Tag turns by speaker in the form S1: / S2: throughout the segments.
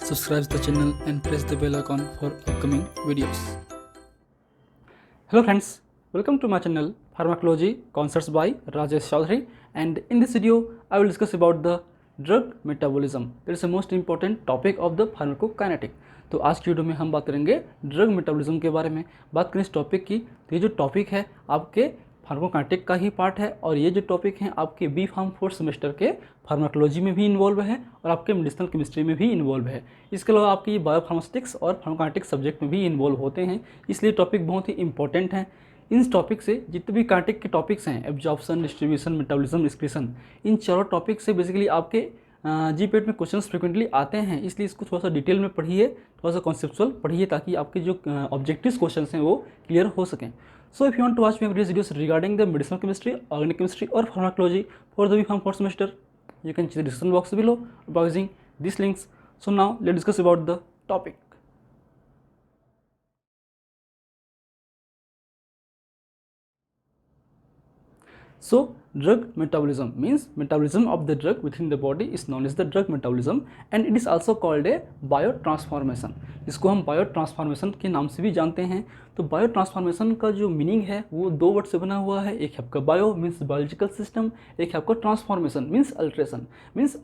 S1: Subscribe the channel and press the bell icon for upcoming videos. Hello friends, welcome to my channel Pharmacology Concepts by Rajesh Chaudhary, and in this video I will discuss about the drug metabolism. That is the most important topic of the pharmacokinetic. तो आज की video में हम बात करेंगे drug metabolism के बारे में। बात करें इस टॉपिक की, तो ये जो टॉपिक है आपके फार्माकोकाइनेटिक का ही पार्ट है, और ये जो टॉपिक हैं आपके बी फार्म 4th सेमेस्टर के फार्माकोलॉजी में भी इन्वॉल्व है और आपके मेडिसिनल केमिस्ट्री में भी इन्वॉल्व है। इसके अलावा आपके ये बायोफार्मास्यूटिक्स और फार्माकोकाइनेटिक सब्जेक्ट में भी इन्वॉल्व होते हैं, इसलिए टॉपिक बहुत ही इंपॉर्टेंट है। इन टॉपिक से जितने भी काइनेटिक के टॉपिक्स हैं, एब्जॉर्प्शन, डिस्ट्रीब्यूशन, मेटाबॉलिज्म, एक्सक्रीशन, इन चारों टॉपिक से बेसिकली आपके जीपेट में क्वेश्चंस फ्रिक्वेंटली आते हैं, इसलिए इसको थोड़ा सा डिटेल में पढ़िए, थोड़ा सा कॉन्सेप्चुअल पढ़िए, ताकि आपके जो ऑब्जेक्टिव क्वेश्चंस हैं वो क्लियर हो सकें। So if you want to watch my videos regarding the medicinal chemistry, organic chemistry or pharmacology for the B.Pharm 4th semester, you can check the description box below by using these links. So now let's discuss about the topic. So drug metabolism means metabolism of the drug within the body is known as the drug metabolism, and it is also called a biotransformation. इसको हम biotransformation के नाम से भी जानते हैं। तो biotransformation का जो मीनिंग है वो दो वर्ड से बना हुआ है। एक है आपका बायो मीन्स बायोलॉजिकल सिस्टम, एक है आपका ट्रांसफॉर्मेशन मीन्स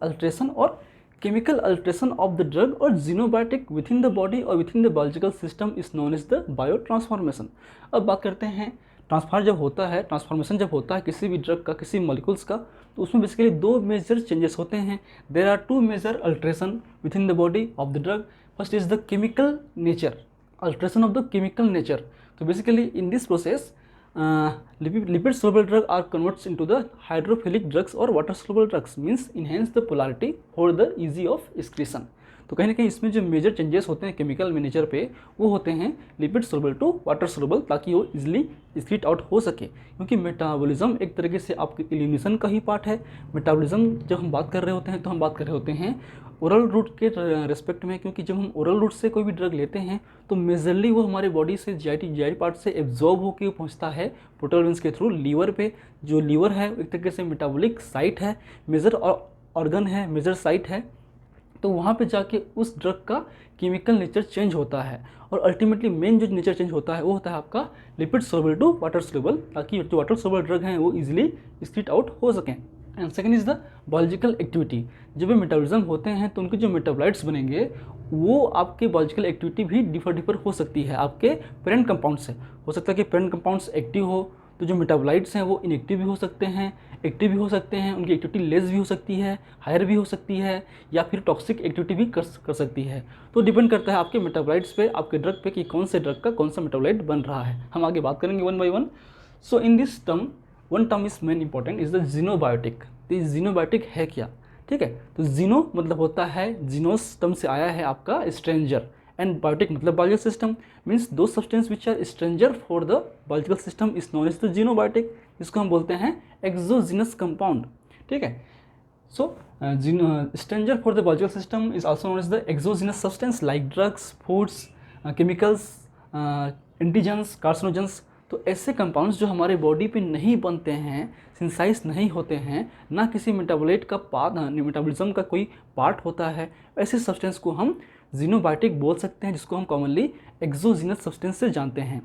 S1: अल्ट्रेशन और chemical alteration of the drug और जीनोबायोटिक विथिन द बॉडी और within the biological system is known as the biotransformation. अब बात करते हैं ट्रांसफॉर्मेशन जब होता है किसी भी ड्रग का, किसी मॉलिक्यूल्स का, तो उसमें बेसिकली दो मेजर चेंजेस होते हैं। There are two major alteration within the body of the drug. First is the chemical nature, alteration of the chemical nature. तो basically in this process lipid soluble drug are converts into the hydrophilic drugs or water soluble drugs, means enhance the polarity for the easy of excretion। तो कहीं ना कहीं इसमें जो major changes होते हैं chemical nature पे वो होते हैं lipid soluble to water soluble, ताकि वो इजीली एक्सक्रीट आउट हो सके। क्योंकि मेटाबॉलिज्म एक तरीके से आपके एलिमिनेशन का ही पार्ट है। मेटाबॉलिज्म जब हम बात कर रहे होते हैं तो हम बात कर रहे होते हैं ओरल रूट के रेस्पेक्ट में, क्योंकि जब हम ओरल रूट से कोई भी ड्रग लेते हैं तो मेजरली वो हमारे बॉडी से जीआई पार्ट से एब्जॉर्ब होकर पहुंचता है पोर्टल वेंस के थ्रू लीवर पे। जो लीवर है एक तरीके से मेटाबॉलिक साइट है, मेजर ऑर्गन है, मेजर साइट है। तो वहाँ पे जाके उस ड्रग का केमिकल नेचर चेंज होता है, और अल्टीमेटली मेन जो नेचर चेंज होता है वो होता है आपका lipid soluble to water soluble, ताकि जो वाटर सोलबल ड्रग हैं वो इजीली एक्सक्रीट आउट हो सकें। And second is the biological activity. जब भी मेटाबॉलिज्म होते हैं तो उनके जो मेटाबोलाइट्स बनेंगे वो आपके बायोलॉजिकल एक्टिविटी भी डिफर हो सकती है आपके पेरेंट कंपाउंड से। हो सकता है कि पेरेंट कंपाउंड्स एक्टिव हो तो जो मेटाबोलाइट्स हैं वो इनएक्टिव भी हो सकते हैं, एक्टिव भी हो सकते हैं, उनकी एक्टिविटी लेस भी हो सकती है, हायर भी हो सकती है, या फिर टॉक्सिक एक्टिविटी भी कर सकती है। तो डिपेंड करता है आपके मेटाबोलाइट्स पे, आपके ड्रग पे कि कौन से ड्रग का कौन सा मेटाबोलाइट बन रहा है। हम आगे बात करेंगे one by one. So in this term one term is main important is the xenobiotic. तो ये जीनोबायोटिक है क्या? ठीक है, तो जीनो मतलब होता है, जीनोस टर्म से आया है आपका स्ट्रेंजर, एंड बायोटिक मतलब बायोलॉजिकल सिस्टम, मीन्स दो substance which are stranger for the biological system is known as the xenobiotic. इसको हम बोलते हैं एक्सोजीनस कंपाउंड। ठीक है, so stranger for the biological system is also known as the exogenous substance like drugs, foods, chemicals, antigens, carcinogens. तो ऐसे compounds जो हमारे बॉडी पे नहीं बनते हैं, सिंथेसाइज नहीं होते हैं, ना किसी मेटाबोलाइट का मेटाबॉलिज्म का कोई पार्ट होता है, ऐसे सब्सटेंस को हम जीनोबायोटिक बोल सकते हैं, जिसको हम कॉमनली एक्सोजीनस सब्सटेंस से जानते हैं।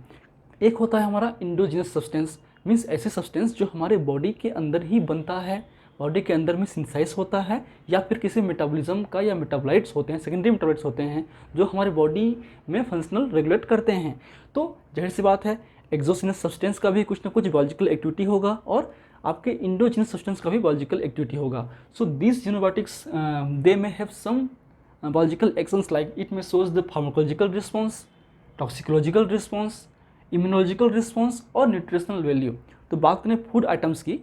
S1: एक होता है हमारा इंडोजीनस सब्सटेंस, मीन्स ऐसे सब्सटेंस जो हमारे बॉडी के अंदर ही बनता है, बॉडी के अंदर में सिंथेसाइज होता है, या फिर किसी मेटाबॉलिज्म का या मेटाबोलाइट्स होते हैं, सेकेंडरी मेटाबोलाइट्स होते हैं जो हमारे बॉडी में फंक्शनल रेगुलेट करते हैं। तो जाहिर सी बात है एक्सोजीनस सब्सटेंस का भी कुछ ना कुछ बायोलॉजिकल एक्टिविटी होगा, और आपके इंडोजीनस सब्सटेंस का भी बायोलॉजिकल एक्टिविटी होगा। So this xenobiotics they may have some biological actions like it may shows the pharmacological response, toxicological response, immunological response और nutritional value। तो बात करें फूड आइटम्स की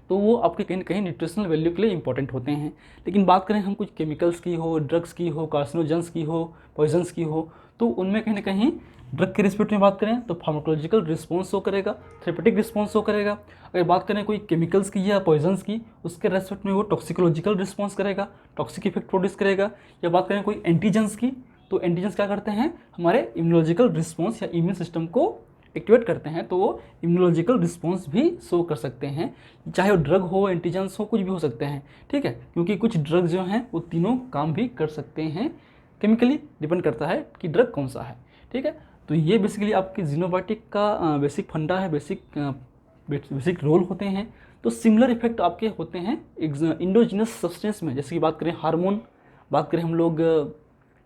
S1: तो वो आपके कहीं ना कहीं न्यूट्रिशनल वैल्यू के लिए इंपॉर्टेंट होते हैं, लेकिन बात करें हम कुछ केमिकल्स की हो, ड्रग्स की हो, कार्सिनोजेंस की हो, पॉइजन्स की हो, तो उनमें कहीं ना कहीं ड्रग के रिस्पेक्ट में बात करें तो फार्माकोलॉजिकल रिस्पॉन्स शो करेगा, थेरेपेटिक रिस्पॉन्स शो करेगा। अगर बात करें कोई केमिकल्स की या पॉइजन्स की, उसके रेस्पेक्ट में वो टॉक्सिकोलॉजिकल रिस्पॉन्स करेगा, टॉक्सिक इफेक्ट प्रोड्यूस करेगा। या बात करें कोई एंटीजेंस की, तो एंटीजेंस क्या करते हैं, हमारे इम्यूनोलॉजिकल रिस्पॉन्स या इम्यून सिस्टम को एक्टिवेट करते हैं, तो वो इम्यूनोलॉजिकल रिस्पॉन्स भी शो कर सकते हैं, चाहे वो ड्रग हो, एंटीजेंस हो, कुछ भी हो सकते हैं। ठीक है, क्योंकि कुछ ड्रग जो हैं वो तीनों काम भी कर सकते हैं केमिकली डिपेंड करता है कि ड्रग कौन सा है। ठीक है, तो ये बेसिकली आपकी जीनोबायोटिक का बेसिक फंडा है, बेसिक रोल होते हैं। तो सिमिलर इफेक्ट आपके होते हैं इंडोजिनस सब्सटेंस में, जैसे कि बात करें हार्मोन, बात करें हम लोग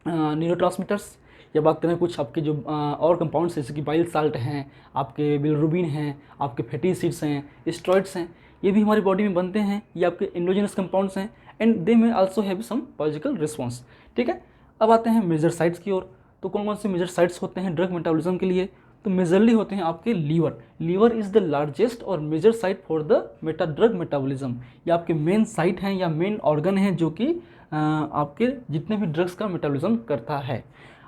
S1: न्यूरोट्रांसमीटर्स, या बात करें कुछ आपके जो और कंपाउंड्स जैसे कि बाइल साल्ट हैं, आपके बिलिरुबिन हैं, आपके फैटी एसिड्स हैं, स्टेरॉइड्स हैं, ये भी हमारी बॉडी में बनते हैं, ये आपके इंडोजिनस कंपाउंड्स हैं and they may also have some biological response. ठीक है, अब आते हैं मेजर साइट्स की ओर। तो कौन कौन से मेजर साइट्स होते हैं ड्रग मेटाबॉलिज्म के लिए? तो मेजरली होते हैं आपके liver. Liver is the largest और major site for the drug metabolism. ये आपके मेन साइट हैं या मेन ऑर्गन हैं जो कि आपके जितने भी ड्रग्स का मेटाबॉलिज्म करता है।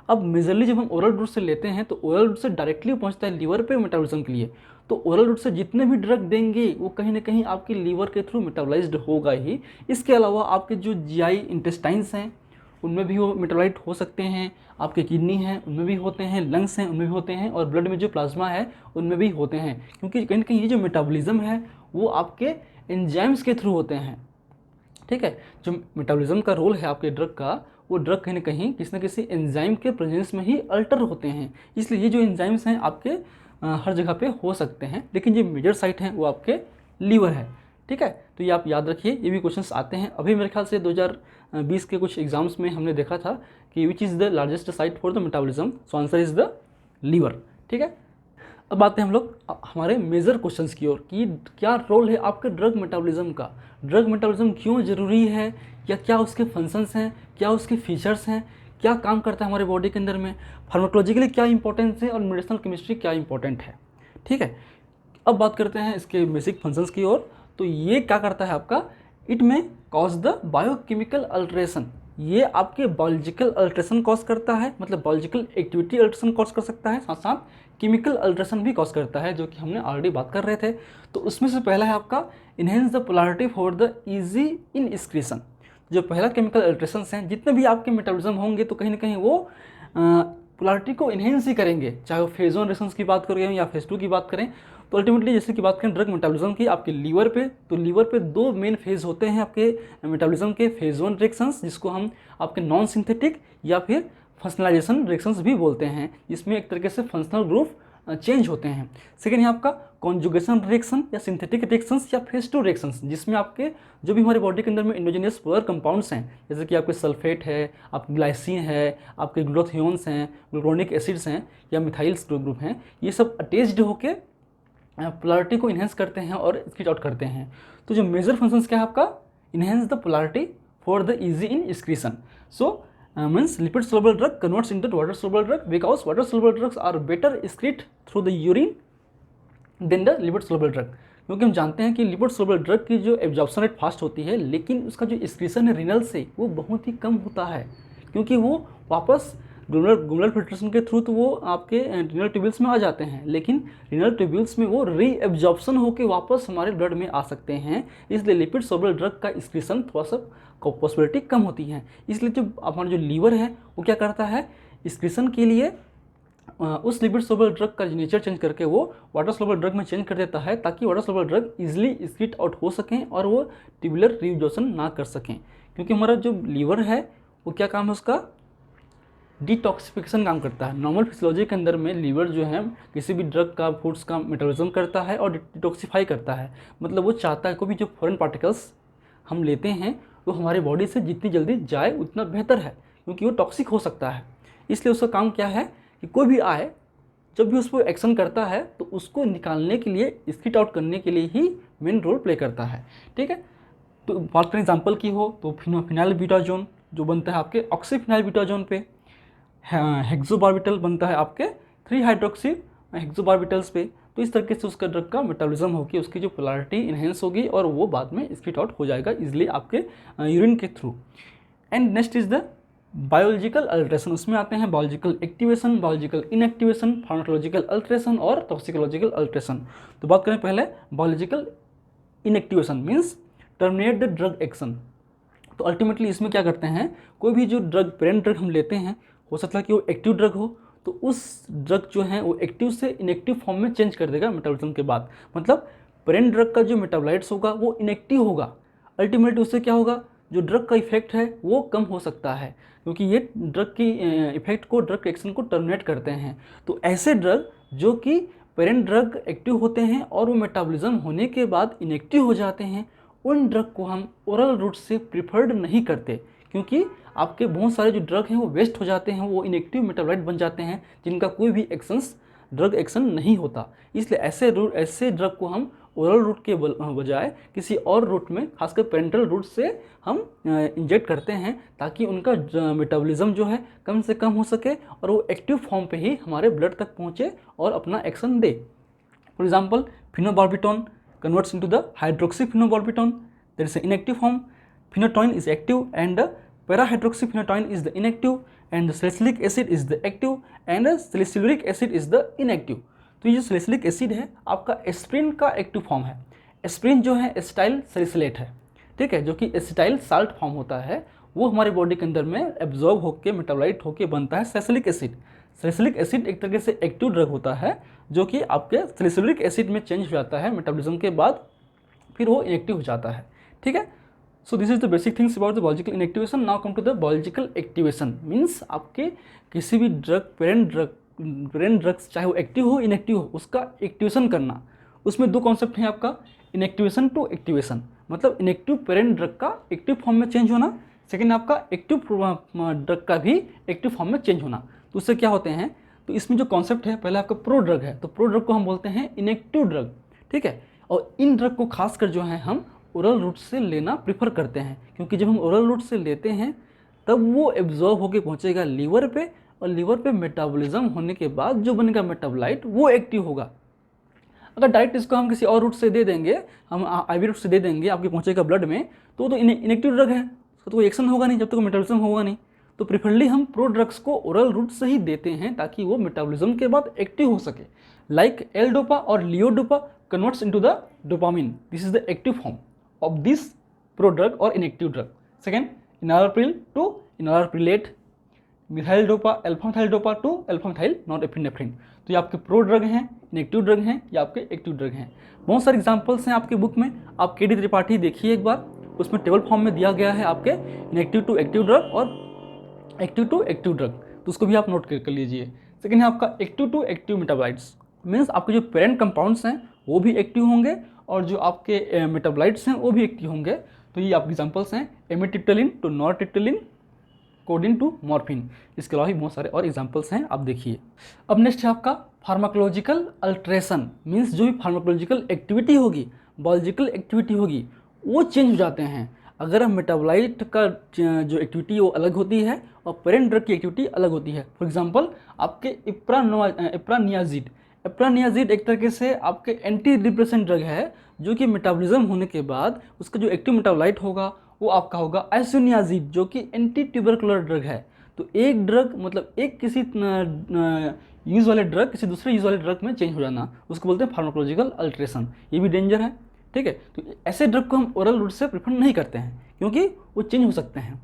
S1: अब मेजरली जब हम ओरल रूट से लेते हैं तो ओरल रूट से डायरेक्टली पहुंचता है लीवर पे मेटाबॉलिज्म के लिए। तो ओरल रूट से जितने भी ड्रग देंगे वो कहीं ना कहीं आपके लीवर के थ्रू मेटाबॉलाइज्ड होगा ही। इसके अलावा आपके जो जीआई इंटेस्टाइन्स हैं उनमें भी वो मेटाबोलाइट हो सकते हैं, आपके किडनी हैं उनमें भी होते हैं, लंग्स हैं उनमें भी होते हैं, और ब्लड में जो प्लाज्मा है उनमें भी होते हैं, क्योंकि कहीं ना कहीं ये जो मेटाबॉलिज्म है वो आपके एंजाइम्स के थ्रू होते हैं। ठीक है, जो मेटाबॉलिज्म का रोल है आपके ड्रग का, वो ड्रग कहीं ना कहीं किसी न किसी एंजाइम के प्रेजेंस में ही अल्टर होते हैं। इसलिए ये जो एंजाइम्स हैं आपके हर जगह पे हो सकते हैं, लेकिन जो मेजर साइट हैं वो आपके लीवर है। ठीक है, तो ये आप याद रखिए, ये भी क्वेश्चंस आते हैं। अभी मेरे ख्याल से 2020 के कुछ एग्जाम्स में हमने देखा था कि which is the largest site for the metabolism, so answer is the liver. ठीक है, अब आते हैं हम लोग हमारे मेजर क्वेश्चंस की ओर कि क्या रोल है आपके ड्रग मेटाबॉलिज्म का, ड्रग मेटाबॉलिज्म क्यों ज़रूरी है, या क्या उसके फंक्शंस हैं, क्या उसके फीचर्स हैं, क्या काम करता है हमारे बॉडी के अंदर में, फार्माकोलॉजिकली क्या इंपॉर्टेंस है और मेडिसिनल केमिस्ट्री क्या इंपॉर्टेंट है। ठीक है, अब बात करते हैं इसके बेसिक फंक्शंस की ओर। तो ये क्या करता है आपका, इट में कॉज द बायोकेमिकल अल्ट्रेशन, ये आपके बायोलॉजिकल अल्ट्रेशन कॉज करता है, मतलब बायोलॉजिकल एक्टिविटी अल्ट्रेशन कॉज कर सकता है, साथ साथ केमिकल अल्ट्रेशन भी कॉज करता है, जो कि हमने ऑलरेडी बात कर रहे थे। तो उसमें से पहला है आपका enhance the polarity for the easy in excretion. जो पहला केमिकल अल्ट्रेशंस हैं, जितने भी आपके मेटाबॉलिज्म होंगे तो कहीं ना कहीं वो पोलैरिटी को इन्हेंस ही करेंगे, चाहे वो फेज 1 रिएक्शंस की बात करें या फेज 2 की बात करें। तो अल्टीमेटली जैसे कि बात करें ड्रग मेटाबॉलिज्म की आपके लीवर पे, तो लीवर पे दो मेन फेज होते हैं आपके मेटाबॉलिज्म के, फेज 1 रिएक्शंस जिसको हम आपके नॉन सिंथेटिक या फिर फंक्शनलाइजेशन रिएक्शंस भी बोलते हैं, जिसमें एक तरीके से फंक्शनल ग्रुप चेंज होते हैं। सेकेंड है आपका कॉन्जुगेशन रिएक्शन या सिंथेटिक रिएक्शंस या फेज 2 रिएक्शंस, जिसमें आपके जो भी हमारे बॉडी के अंदर में इंडोजिनियस पोलर कंपाउंड्स हैं, जैसे कि आपके सल्फेट है, आपके ग्लाइसिन है, आपके ग्लूटाथियोन्स हैं, ग्लूटानिक एसिड्स हैं या मिथाइल्स ग्रुप हैं, ये सब अटैच्ड होके पोलैरिटी को इन्हेंस करते हैं और स्किट आउट करते हैं। तो जो मेजर फंक्शंस क्या है आपका, enhance the polarity for the easy in excretion. So means lipid soluble drug converts into water soluble drug because water soluble drugs are better excrete through the urine than the lipid soluble drug। क्योंकि हम जानते हैं कि lipid soluble drug की जो absorption rate fast होती है, लेकिन उसका जो एक्सक्रीशन है रिनल से वो बहुत ही कम होता है, क्योंकि वो वापस ग्लोमेरुलर फिल्ट्रेशन के थ्रू तो वो आपके रिनल ट्यूब्यूल्स में आ जाते हैं, लेकिन रिनल ट्यूब्यूल्स में वो री एब्जॉर्प्शन होकर वापस हमारे ब्लड में आ सकते हैं। इसलिए लिपिड सोलबल ड्रग का एक्सक्रीशन थोड़ा सा पॉसिबिलिटी कम होती है। इसलिए जो हमारा जो लीवर है वो क्या करता है, एक्सक्रीशन के लिए उस लिपिड सोलबल ड्रग का नेचर चेंज करके वो वाटर सोलबल ड्रग में चेंज कर देता है, ताकि water soluble drug easily excrete out हो सकें और वो ट्यूबुलर रीएब्जॉर्प्शन ना कर सकें। क्योंकि हमारा जो लीवर है वो क्या काम है, उसका डिटॉक्सिफिकेशन काम करता है। नॉर्मल फिजियोलॉजी के अंदर में लीवर जो है किसी भी ड्रग का, फूड्स का मेटाबॉलिज्म करता है और डिटॉक्सिफाई करता है, मतलब वो चाहता है कोई भी जो फॉरेन पार्टिकल्स हम लेते हैं वो हमारे बॉडी से जितनी जल्दी जाए उतना बेहतर है, क्योंकि वो टॉक्सिक हो सकता है। इसलिए उसका काम क्या है कि कोई भी आए, जब भी उस पर एक्शन करता है तो उसको निकालने के लिए, स्किट आउट करने के लिए ही मेन रोल प्ले करता है। ठीक है, तो बात करें एग्जाम्पल की हो तो फिनाइल ब्यूटाजोन जो बनता है आपके ऑक्सीफिनाइल ब्यूटाजोन पे, हेक्सोबार्बिटल बनता है आपके 3 हाइड्रोक्सी हेक्सोबार्बिटल्स पे। तो इस तरीके से उसका ड्रग का मेटाबॉलिज्म होगी, उसकी जो पोलैरिटी इन्हेंस होगी और वो बाद में स्किट आउट हो जाएगा इजिली आपके यूरिन के through. And next is the biological alteration. उसमें आते हैं biological activation, biological inactivation, pharmacological alteration और टॉक्सिकोलॉजिकल अल्ट्रेशन। तो बात करें पहले biological inactivation means terminate the drug action. तो अल्टीमेटली इसमें क्या करते हैं, कोई भी जो ड्रग, पेरेंट ड्रग हम लेते हैं, हो सकता है कि वो एक्टिव ड्रग हो, तो उस ड्रग जो है वो एक्टिव से इनएक्टिव फॉर्म में चेंज कर देगा मेटाबॉलिज्म के बाद। मतलब पेरेंट ड्रग का जो मेटाबोलाइट्स होगा वो इनएक्टिव होगा, अल्टीमेटली उससे क्या होगा, जो ड्रग का इफेक्ट है वो कम हो सकता है, क्योंकि ये ड्रग की इफेक्ट को, ड्रग एक्शन को टर्मिनेट करते हैं। तो ऐसे ड्रग जो कि पेरेंट ड्रग एक्टिव होते हैं और वो मेटाबॉलिज्म होने के बाद इनएक्टिव हो जाते हैं, उन ड्रग को हम ओरल रूट से प्रिफर्ड नहीं करते, क्योंकि आपके बहुत सारे जो ड्रग हैं वो वेस्ट हो जाते हैं, वो इनएक्टिव मेटाबॉलाइट बन जाते हैं जिनका कोई भी ड्रग एक्शन नहीं होता। इसलिए ऐसे ड्रग को हम ओरल रूट के बजाय किसी और रूट में, खासकर पेरेंटल रूट से हम इंजेक्ट करते हैं, ताकि उनका मेटाबॉलिज्म जो है कम से कम हो सके और वो एक्टिव फॉर्म पे ही हमारे ब्लड तक पहुँचे और अपना action they. For example, phenobarbitone converts into the hydroxyphenobarbital. There is an inactive form. Phenytoin is active and parahydroxyphenytoin is the inactive, and the salicylic acid is the active and salicylic acid is the inactive. तो ये जो salicylic acid है आपका aspirin का active form है। Aspirin जो है acetyl salicylate है, ठीक है, जो कि एसिटाइल साल्ट फॉर्म होता है, वो हमारे बॉडी के अंदर में एब्जॉर्ब होकर मेटाबोलाइट होकर बनता है सैलिसिलिक एसिड। सैलिसिलिक एसिड एक तरीके से एक्टिव ड्रग होता है जो कि आपके सैलिसिलिक एसिड में चेंज हो जाता है मेटाबॉलिज्म के बाद, फिर वो इनएक्टिव हो जाता है, ठीक है। So this is the basic things about the biological inactivation. Now come to the biological activation, means आपके किसी भी पेरेंट ड्रग्स चाहे वो एक्टिव हो इनएक्टिव हो, उसका एक्टिवेशन करना। उसमें दो कॉन्सेप्ट हैं आपका, इनएक्टिवेशन टू एक्टिवेशन, मतलब इनएक्टिव पेरेंट ड्रग का एक्टिव फॉर्म में चेंज होना, सेकेंड आपका एक्टिव ड्रग का भी एक्टिव फॉर्म में चेंज होना। तो उससे क्या होते हैं, तो इसमें जो कॉन्सेप्ट है, पहले आपका प्रो ड्रग है, तो प्रो ड्रग को हम बोलते हैं इनएक्टिव ड्रग, ठीक है। और इन ड्रग को खासकर जो है हम ओरल रूट से लेना प्रीफर करते हैं, क्योंकि जब हम ओरल रूट से लेते हैं तब वो एब्जॉर्ब होकर पहुंचेगा लीवर पे, और लीवर पे मेटाबॉलिज्म होने के बाद जो बनेगा मेटाबोलाइट वो एक्टिव होगा। अगर डायरेक्ट इसको हम किसी और रूट से दे देंगे, हम आईवी रूट से दे देंगे, आपके पहुंचेगा ब्लड में, तो इनएक्टिव ड्रग है, उसका तो कोई एक्शन होगा नहीं जब तक मेटाबॉलिज्म होगा नहीं। तो प्रिफरली हम प्रो ड्रग्स को ओरल रूट से ही देते हैं ताकि वो मेटाबॉलिज्म के बाद एक्टिव हो सके। लाइक एल डोपा और levodopa converts into the dopamine, this is the active form of this pro drug और inactive drug. Second, enalapril to enalaprilat, methyl dopa alpha methyl dopa to alpha methyl norepinephrine. तो ये आपके pro drug हैं, inactive drug हैं, या आपके active drug हैं। बहुत सारे एग्जांपल्स हैं आपके बुक में, आप के डी त्रिपाठी देखिए एक बार, उसमें टेबल फॉर्म में दिया गया है आपके इनएक्टिव टू एक्टिव ड्रग और एक्टिव टू एक्टिव ड्रग, तो उसको भी आप नोट कर लीजिए। सेकेंड है आपका active to active metabolites, means आपके जो पेरेंट कंपाउंड्स हैं वो भी एक्टिव होंगे और जो आपके मेटाबोलाइट्स हैं वो भी एक्टिव होंगे। तो ये आपके एग्जांपल्स हैं, amitriptyline to nortriptyline, codeine to morphine. इसके अलावा भी बहुत सारे और एग्जांपल्स हैं, आप देखिए। अब नेक्स्ट है आपका फार्माकोलॉजिकल अल्ट्रेशन, मीन्स जो भी फार्माकोलॉजिकल एक्टिविटी होगी, बायोलॉजिकल एक्टिविटी होगी, वो चेंज हो जाते हैं। अगर हम मेटाबोलाइट का जो एक्टिविटी वो अलग होती है और पेरेंट ड्रग की एक्टिविटी अलग होती है। फॉर एग्जांपल आपके इप्रानियाजिड एक तरीके से आपके एंटी डिप्रेसेंट ड्रग है, जो कि मेटाबॉलिज्म होने के बाद उसका जो एक्टिव मेटाबोलाइट होगा वो आपका होगा आइसोनियाजिड, जो कि एंटी ट्यूबरकुलर ड्रग है। तो एक ड्रग मतलब एक किसी यूज़ वाले ड्रग किसी दूसरे यूज़ वाले ड्रग में चेंज हो जाना, उसको बोलते हैं फार्माकोलॉजिकल अल्ट्रेशन। ये भी डेंजर है, ठीक है। तो ऐसे ड्रग को हम ओरल रूट से प्रेफर नहीं करते हैं क्योंकि वो चेंज हो सकते हैं,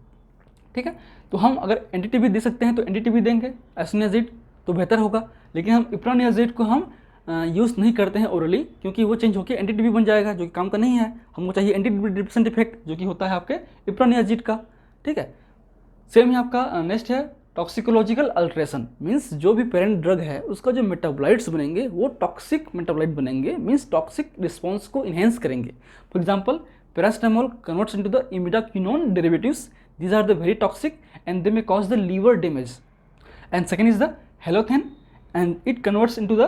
S1: ठीक है। तो हम अगर एंटीटीबी दे सकते हैं तो एंटीटीबी देंगे, आइसोनियाजिड तो बेहतर होगा, लेकिन हम इप्रानियाजिड को हम यूज़ नहीं करते हैं ओरली, क्योंकि वो चेंज होकर एंटीटीबी बन जाएगा, जो कि काम का नहीं है। हमको चाहिए एंटी डिप्रेसेंट इफेक्ट, जो कि होता है आपके इप्रानियाजिड का, ठीक है। सेम ही आपका नेक्स्ट है टॉक्सिकोलॉजिकल अल्ट्रेशन, मीन्स जो भी पेरेंट ड्रग है उसका जो मेटाबोलाइट्स बनेंगे वो टॉक्सिक मेटाबोलाइट बनेंगे, मीन्स टॉक्सिक रिस्पॉन्स को इन्हेंस करेंगे। For example, paracetamol converts into the imidoquinone derivatives, these are the very toxic and they may cause the liver damage. And second is the halothane, and it converts into the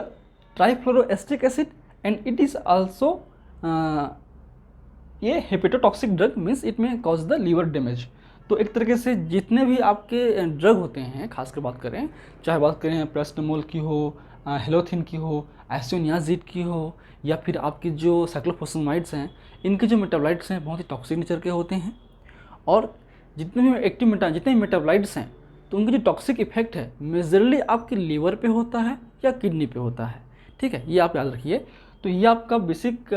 S1: trifluoroacetic acid, and it is also ये hepatotoxic drug, means it में cause the liver damage. तो एक तरीके से जितने भी आपके drug होते हैं, खासकर बात करें, चाहे बात करें पैरास्टामोल की हो, हेलोथिन की हो, आइसोनियाजिड की हो, या फिर आपकी जो साइक्लोफोसमाइड्स हैं, इनके जो मेटाबोलाइट्स हैं बहुत ही टॉक्सिक नेचर के होते हैं। और जितने भी जितने मेटाबोलाइट्स हैं तो उनका जो टॉक्सिक इफेक्ट है मेजरली आपके लीवर पे होता है या किडनी पे होता है, ठीक है। ये आप याद रखिए। तो ये आपका बेसिक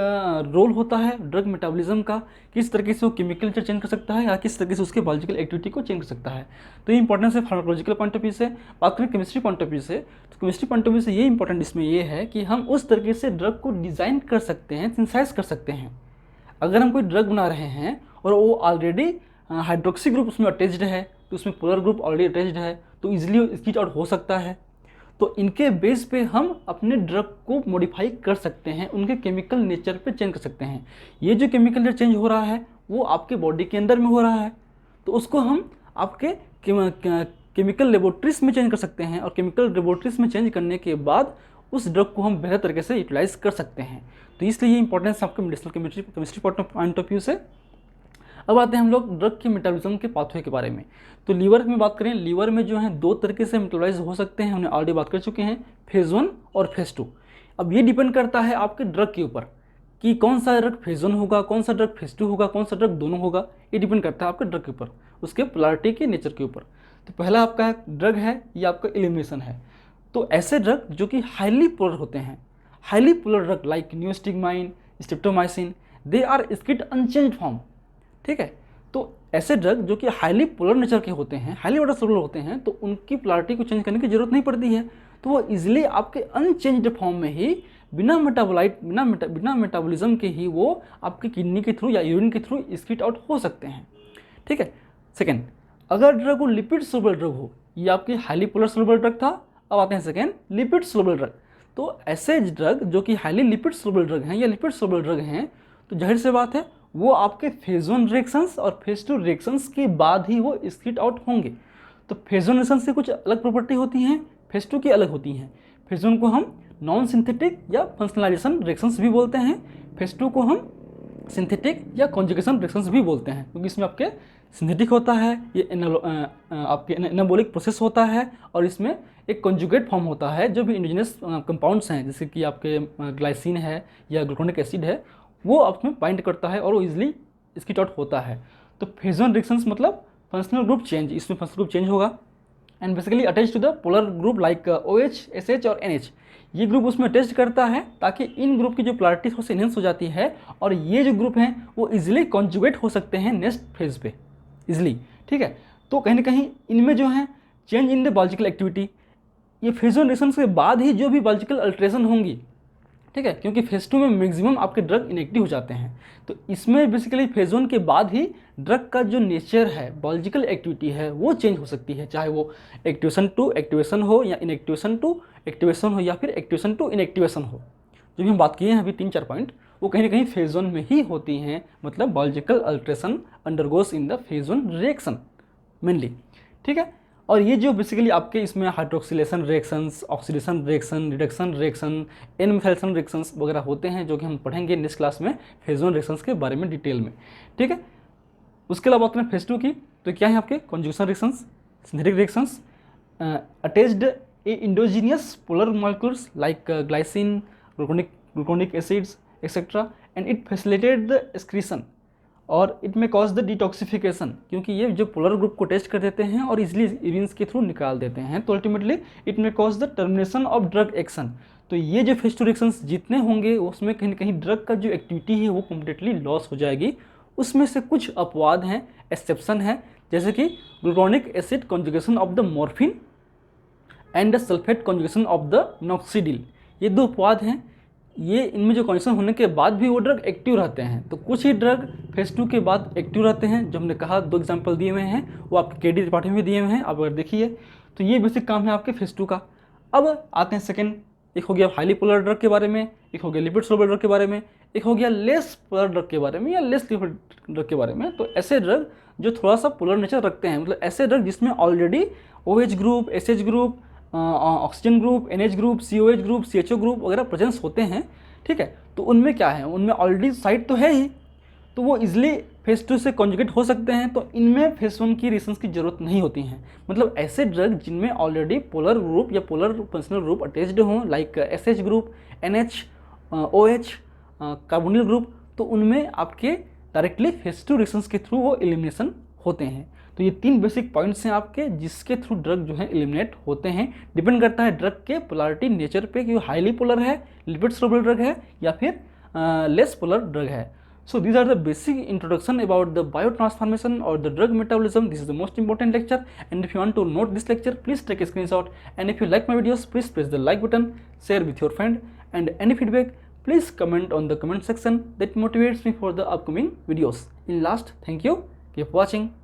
S1: रोल होता है ड्रग मेटाबॉलिज्म का, किस तरीके से वो केमिकल नेचर चेंज कर सकता है या किस तरीके से उसके बायोलॉजिकल एक्टिविटी को चेंज कर सकता है। तो ये इंपॉर्टेंस है फार्माकोलॉजिकल पॉइंट ऑफ व्यू से। बात करें केमिस्ट्री पॉइंट ऑफ व्यू से, तो केमिस्ट्री पॉइंट ऑफ व्यू से ये इंपॉर्टेंट इसमें ये है कि हम उस तरीके से ड्रग को डिज़ाइन कर सकते हैं, सिंथेसाइज कर सकते हैं। अगर हम कोई ड्रग बना रहे हैं और वो ऑलरेडी हाइड्रोक्सी ग्रुप उसमें अटैच्ड है, तो उसमें पोलर ग्रुप ऑलरेडी अटैच्ड है, तो इजीली स्किट आउट हो सकता है। तो इनके बेस पे हम अपने ड्रग को मॉडिफाई कर सकते हैं, उनके केमिकल नेचर पे चेंज कर सकते हैं। ये जो केमिकल नेचर चेंज हो रहा है वो आपके बॉडी के अंदर में हो रहा है, तो उसको हम आपके केमिकल लेबोरेटरीज में चेंज कर सकते हैं, और केमिकल लेबोरेटरीज में चेंज करने के बाद उस ड्रग को हम बेहतर तरीके से यूटिलाइज कर सकते हैं। तो इसलिए ये इंपॉर्टेंस आपके medicinal chemistry point of view से। अब आते हैं हम लोग ड्रग के मेटाबॉलिज्म के पाथवे के बारे में। तो लीवर में बात करें, लीवर में जो है दो तरीके से मेटाबॉलाइज हो सकते हैं, हमने ऑलरेडी बात कर चुके हैं, फेज 1 और फेज 2। अब ये डिपेंड करता है आपके ड्रग के ऊपर कि कौन सा ड्रग फेज 1 होगा, कौन सा ड्रग फेज 2 होगा, कौन सा ड्रग दोनों होगा। ये डिपेंड करता है आपके ड्रग के ऊपर, उसके पोलैरिटी के नेचर के ऊपर। तो पहला आपका ड्रग है, ये आपका एलिमिनेशन है। तो ऐसे ड्रग जो कि हाईली पोलर होते हैं, highly polar drug like neostigmine, streptomycin, they are excreted unchanged form. ठीक है, तो ऐसे ड्रग जो कि हाईली पोलर नेचर के होते हैं, हाईली वाटर सोलुबल होते हैं, तो उनकी पोलैरिटी को चेंज करने की जरूरत नहीं पड़ती है, तो वो इजीली आपके अनचेंज्ड फॉर्म में ही बिना मेटाबोलाइट बिना मेटाबॉलिज्म के ही वो आपकी किडनी के थ्रू या यूरिन के थ्रू स्किट आउट हो सकते हैं। ठीक है। सेकेंड, अगर ड्रग वो लिपिड सोलुबल ड्रग हो, ये आपकी हाईली पोलर सोलुबल ड्रग था, अब आते हैं सेकेंड लिपिड सोलुबल ड्रग। तो ऐसे ड्रग जो कि हाईली लिपिड सोलुबल ड्रग हैं या लिपिड सोलुबल ड्रग हैं, तो जाहिर सी बात है वो आपके फेज 1 रिएक्शंस और फेज 2 रिएक्शंस के बाद ही वो स्किट आउट होंगे। तो फेज 1 रिएक्शन से कुछ अलग प्रॉपर्टी होती हैं, फेज 2 की अलग होती हैं। फेज 1 को हम नॉन सिंथेटिक या फंक्शनलाइजेशन रिएक्शंस भी बोलते हैं, फेज 2 को हम सिंथेटिक या कॉन्जुगेशन रिएक्शंस भी बोलते हैं, क्योंकि इसमें आपके सिंथेटिक होता है, ये आपके एनाबॉलिक प्रोसेस होता है, और इसमें एक कॉन्जुगेट फॉर्म होता है। जो भी इंडिजिनस कंपाउंड्स हैं जैसे कि आपके ग्लाइसिन है या ग्लूकोनिक एसिड है, वो आपस में बाइंड करता है और वो इजीली स्किट आउट होता है। तो फेज 1 रिएक्शंस मतलब फंक्शनल ग्रुप चेंज, इसमें फंक्शनल ग्रुप चेंज होगा and basically attach to the polar group like OH, SH और NH। ये ग्रुप उसमें अटैच करता है ताकि इन ग्रुप की जो पोलैरिटी है इनहेंस हो जाती है, और ये जो ग्रुप हैं वो इजीली कॉन्जुगेट हो सकते हैं नेक्स्ट फेज पे इजीली। ठीक है, तो कहीं ना कहीं इनमें जो है change in the biological activity, ये फेज 1 रिएक्शन के बाद ही जो भी बायोलॉजिकल अल्ट्रेशन होंगी, ठीक है, क्योंकि फेज 2 में मैक्सिमम आपके ड्रग इनएक्टिव हो जाते हैं। तो इसमें बेसिकली फेज 1 के बाद ही ड्रग का जो नेचर है, बायोलॉजिकल एक्टिविटी है, वो चेंज हो सकती है, चाहे वो एक्टिवेशन टू एक्टिवेशन हो या इनएक्टिवेशन टू एक्टिवेशन हो या फिर एक्टिवेशन टू इनएक्टिवेशन हो। जो भी हम बात किए हैं अभी 3-4 पॉइंट, वो कहीं ना कहीं फेज 1 में ही होती हैं, मतलब biological alteration undergoes in the phase 1 reaction mainly. ठीक है, और ये जो बेसिकली आपके इसमें hydroxylation reactions, oxidation reaction, reduction reaction, N methylation reactions वगैरह होते हैं, जो कि हम पढ़ेंगे नेक्स्ट क्लास में फेज 1 रिएक्शंस के बारे में डिटेल में। ठीक है, उसके अलावा बात करें फेज 2 की, तो क्या है आपके conjugation reactions, synthetic reactions, attached endogenous polar molecules like glycine, gluconic acids etcetera, and it facilitate the excretion और इट में कॉज द डिटॉक्सिफिकेशन, क्योंकि ये जो पोलर ग्रुप को टेस्ट कर देते हैं और इजीली यूरिन्स के थ्रू निकाल देते हैं, तो अल्टीमेटली इट में cause the termination of drug action. तो ये जो फेज 2 रिएक्शंस जितने होंगे उसमें कहीं ना कहीं ड्रग का जो एक्टिविटी है वो कम्प्लीटली लॉस हो जाएगी। उसमें से कुछ अपवाद हैं, एक्सेप्शन है, जैसे कि gluconic acid conjugation of the morphine and the sulphate conjugation of the minoxidil, ये 2 अपवाद हैं। ये इनमें जो कॉन्जुगेशन होने के बाद भी वो ड्रग एक्टिव रहते हैं, तो कुछ ही ड्रग फेज 2 के बाद एक्टिव रहते हैं, जो हमने कहा 2 एग्जाम्पल दिए हुए हैं, वो आपके केडी त्रिपाठी में दिए हुए हैं, आप अगर देखिए। तो ये बेसिक काम है आपके फेज 2 का। अब आते हैं सेकेंड, एक हो गया हाईली पोलर ड्रग के बारे में, एक हो गया लिपिड सोलुबल ड्रग के बारे में, एक हो गया लेस पोलर ड्रग के बारे में या लेस लिपिड ड्रग के बारे में। तो ऐसे ड्रग जो थोड़ा सा पोलर नेचर रखते हैं, मतलब ऐसे ड्रग जिसमें already OH group, SH group, oxygen group, NH group, COH group, CHO group वगैरह प्रेजेंस होते हैं। ठीक है, तो उनमें क्या है, उनमें ऑलरेडी साइट तो है ही, तो वो इजीली फेज 2 से कॉन्जुगेट हो सकते हैं, तो इनमें फेज 1 की रिएक्शंस की जरूरत नहीं होती हैं। मतलब ऐसे ड्रग जिनमें ऑलरेडी पोलर ग्रुप या पोलर फंक्शनल ग्रुप अटैच्ड हों like SH group, NH, OH, carbonyl group, तो उनमें आपके डायरेक्टली फेज 2 रिएक्शंस के थ्रू वो एलिमिनेशन होते हैं। तो ये 3 बेसिक पॉइंट्स हैं आपके, जिसके थ्रू ड्रग जो है एलिमिनेट होते हैं। डिपेंड करता है ड्रग के पोलैरिटी नेचर पे कि वो हाईली पोलर है, लिपिड सोलुबल ड्रग है या फिर लेस पोलर ड्रग है। So these are the basic introduction about the biotransformation or the drug metabolism. This is the most important lecture, and if you want to note this lecture, please take a screenshot, and if you like my videos, please press the like button, share with your friend, and any feedback please comment on the comment section. That motivates me for the upcoming videos. In last, thank you, keep watching.